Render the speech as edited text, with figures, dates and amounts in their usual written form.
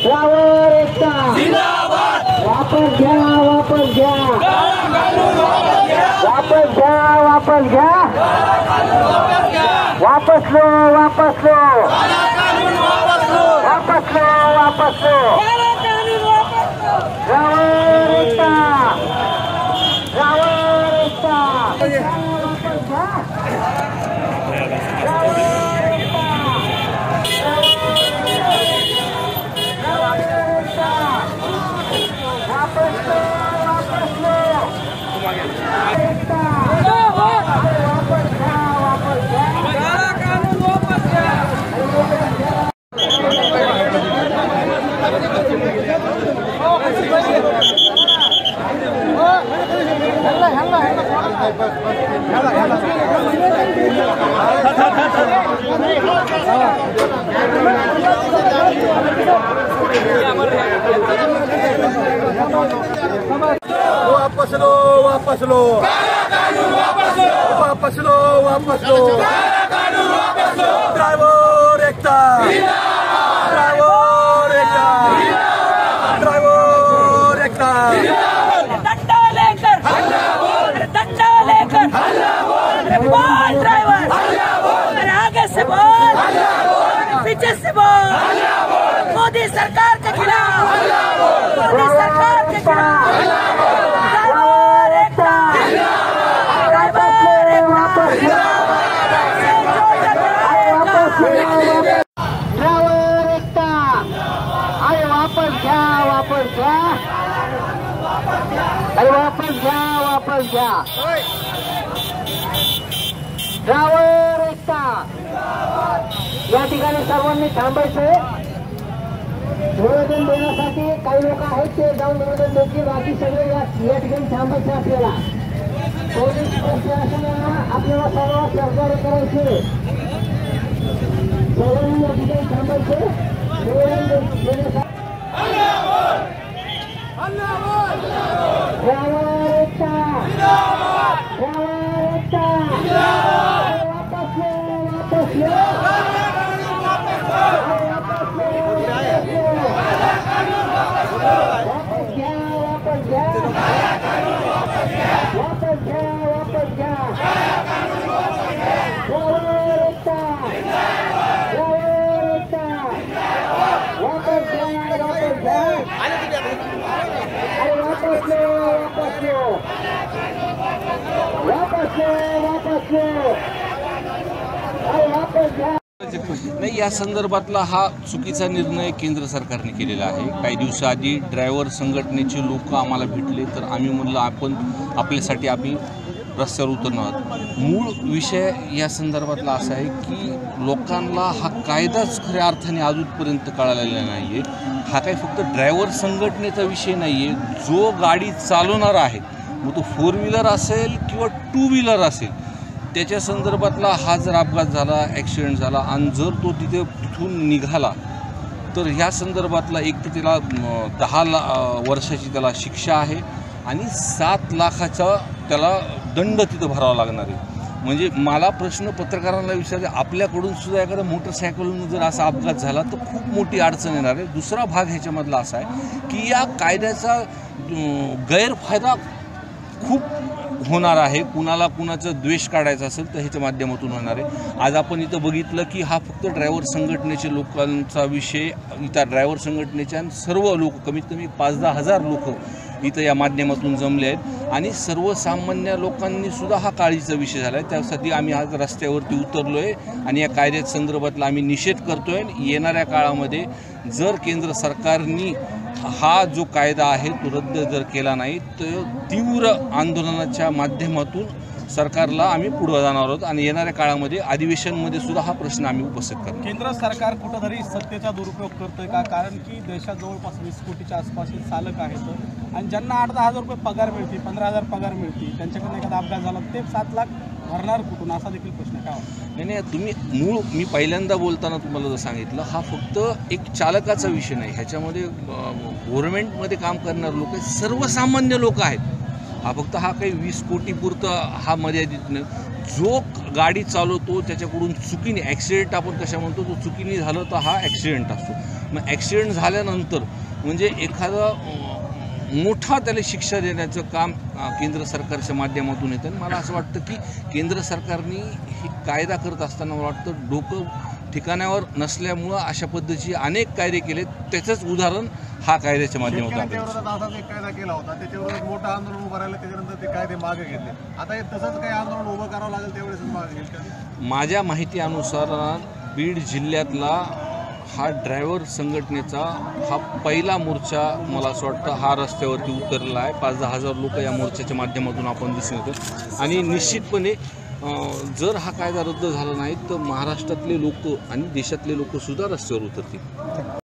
Driver एकता जिंदाबाद। वापस घ्या वापस घ्या वापस घ्या वापस घ्या वापस लो वापस लो वापस लो वापस लो ड्रायव्हर एकता ड्रायव्हर एकता वापस घ्या वापस लो वापस लो वापस लो वापस लो ड्राइवर एकता ड्राइवर एकता ड्राइवर एकता डंडा लेकर बोल ड्राइवर अरे आगे से बोल पीछे से बोल मोदी सरकार के खिलाफ मोदी सरकार के खिलाफ ड्राइवर एकता ड्राइवर एकता अरे वापस घ्या वापस घ्या अरे वापस घ्या वापस घ्या ड्रायव्हर एकता या ठिकाणी सर्वांनी थांबायचंय। निवेदन देण्यासाठी काही लोक आहेत ते जाऊन निवेदन देतील, बाकी सगळे या ठिकाणी थांबायचं आपल्याला। पोलीस प्रशासनाला आपल्याला सर्व सहकार्य करायचे, सर्वांनी या ठिकाणी थांबायचे निवेदन देण्यासाठी। ड्रायव्हर एकता ड्रायव्हर एकता वापस लो वापस लो वापस घ्या वापस घ्या वापस घ्या वापस घ्या ड्रायव्हर एकता ड्रायव्हर एकता वापस घ्या वापस घ्या अरे वापस लो वापस लो वापस लो वापस लो अरे वापस घ्या। नाही, या संदर्भातला हा चुकीचा निर्णय केंद्र सरकारने केलेला आहे। काही दिवसाआधी ड्रायव्हर संघटनेचे लोक आम्हाला भेटले तर आम्ही म्हणलं आपण आपल्यासाठी आम्ही रस्त्यावर उतरणार आहोत। मूळ विषय या संदर्भातला असा आहे की लोकांना हा कायदाच खऱ्या अर्थाने अजूनपर्यंत कळालेला नाही आहे। हा काही फक्त ड्रायव्हर संघटनेचा विषय नाही आहे, जो गाडी चालवणार आहे मग तो 4 व्हीलर असेल किंवा 2 व्हीलर असेल त्याच्या संदर्भातला हा जर अपघात झाला, ॲक्सिडेंट झाला आणि जर तो तिथून निघाला तर ह्या संदर्भातला एक तर त्याला 10 वर्षाची त्याला शिक्षा आहे आणि 7 लाखाचा त्याला दंड तिथं भरावा लागणार आहे। म्हणजे मला प्रश्न पत्रकारांना विचारले, आपल्याकडून सुद्धा एखाद्या मोटरसायकलवरून जर असा अपघात झाला तर खूप मोठी अडचण येणार आहे। दुसरा भाग ह्याच्यामधला असा आहे की या कायद्याचा गैरफायदा खूप होणार आहे। कुणाला कुणाचं द्वेष काढायचा असेल तर ह्याच्या माध्यमातून होणार आहे। आज आपण इथं बघितलं की हा फक्त ड्रायव्हर संघटनेचे लोकांचा विषय, इथं ड्रायव्हर संघटनेच्या सर्व लोक कमीत कमी 5-10 हजार लोक इथं या माध्यमातून जमले आहेत आणि सर्वसामान्य लोकांनी सुद्धा हा काळजीचा विषय झाला आहे। त्यासाठी आम्ही आज रस्त्यावरती उतरलो आहे आणि या कायद्या संदर्भातला आम्ही निषेध करतो आहे। येणाऱ्या काळामध्ये जर केंद्र सरकारने हा जो कायदा आहे तो रद्द जर केला नाही तर तीव्र आंदोलनाच्या माध्यमातून सरकारला आम्ही पुढे जाणार आहोत आणि येणाऱ्या काळामध्ये अधिवेशनमध्ये सुद्धा हा प्रश्न आम्ही उपस्थित करतो। केंद्र सरकार कुठेतरी सत्तेचा दुरुपयोग करतोय का? कारण की देशात जवळपास 20 कोटीच्या आसपास चालक आहेत आणि ज्यांना 8-10 हजार रुपये पगार मिळते, 15,000 पगार मिळते, त्यांच्याकडून एखादा अपघात झाला ते 7 लाख भरणार कुठून, असा देखील प्रश्न काय? नाही, तुम्ही मी पहिल्यांदा बोलताना तुम्हाला जर सांगितलं, हा फक्त एक चालकाचा विषय नाही, ह्याच्यामध्ये गव्हर्नमेंटमध्ये काम करणारे लोक आहेत, सर्वसामान्य लोक आहेत। हा फक्त काही 20 कोटीपुरतं हा मर्यादित नाही। जो गाडी चालवतो त्याच्याकडून चुकीने ॲक्सिडेंट आपण कशा म्हणतो, तो चुकीने झालं तर हा ॲक्सिडेंट असतो। मग ॲक्सिडेंट झाल्यानंतर म्हणजे एखादा मोठा त्याला शिक्षा देण्याचं काम केंद्र सरकारच्या माध्यमातून येतं. आणि मला असं वाटतं की केंद्र सरकारने हे कायदा करत असताना मला वाटतं डोकं ठिकाणावर नसल्यामुळं अशा पद्धतीचे अनेक कायदे केले. त्याचंच उदाहरण हा कायद्याच्या माध्यमातून असाच एक कायदा केला होता, त्याच्यावर मोठं आंदोलन उभं राहिलं, त्याच्यानंतर ते कायदे मागे घेतले. आता हे तसंच काही आंदोलन उभं करावं लागेल त्यावेळेस मागे घेईल का? माझ्या माहितीनुसार बीड जिल्ह्यातला हा ड्रायव्हर संघटनेचा हा पहिला मोर्चा मला असं वाटतं हा रस्त्यावरती उतरला आहे. 5-10 हजार लोक या मोर्चाच्या माध्यमातून आपण दिसून येतो. आणि निश्चितपणे जर हा कायदा रद्द झाला नाही तर महाराष्ट्रातले लोक आणि देशातले लोकसुद्धा रस्त्यावर उतरतील.